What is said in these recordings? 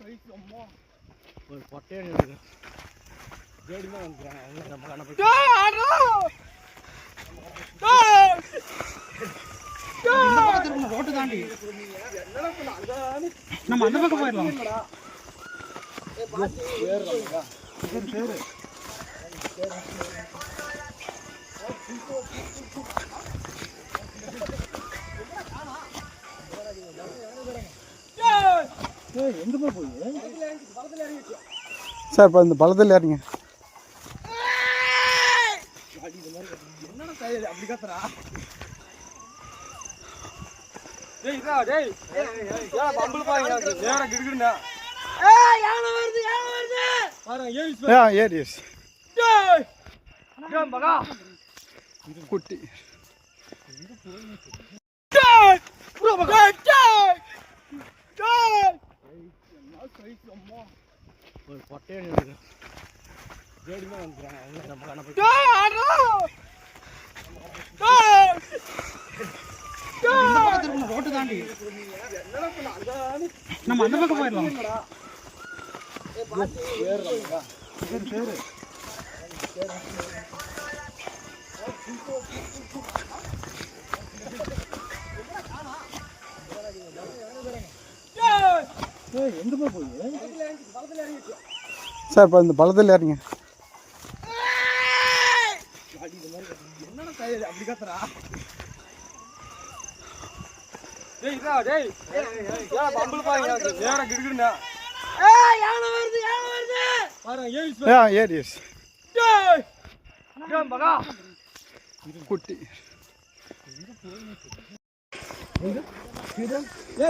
ஒரு பொட்டையை ஜோடிமா வந்துக்கிறாங்க நம்ம கண்ணப்பட்டு ரோட்டு தாண்டி நம்ம அந்த பக்கம் போயிடலாம். எங்க போய் சார் இப்போ இந்த பழத்தில் ஏறிங்க. அப்படி கத்துறா குட்டி ஒரு பொட்டையை ஜோடிமா வந்துக்கிறாங்க நம்ம கண்ணப்பட்டு ரோட்டு தாண்டி நம்ம அந்த பக்கம் போயிடலாம். எங்க போய் சார் இப்போ இந்த பழத்தில் ஏறிங்க. அப்படி கத்துறா குட்டி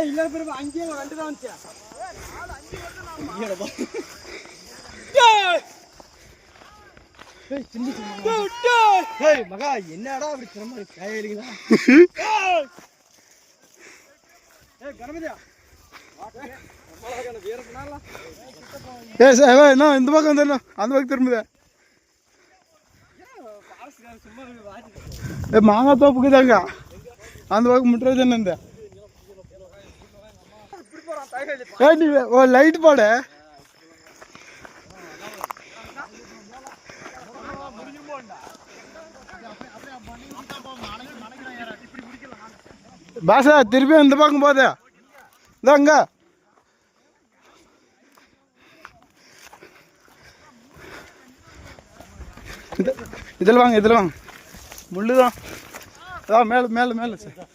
இல்ல பிறகு அங்கேயே வந்துதான் வந்துச்சா மகா என்னடா அப்படி திறமை கையெழுக்குதா என்ன இந்த பக்கம் வந்துடணும் அந்த பக்கம் திரும்புதே. மாங்காய் தோப்புக்கு தாங்க அந்த பக்கம் முட்டுறது என்ன இந்த ஓ லைட் போட பாஷா திருப்பி இந்த பக்கம் போதே இதாங்க. இதில் வாங்க முள்ளு தான். அதான் மேலே மேலே மேலே சார்.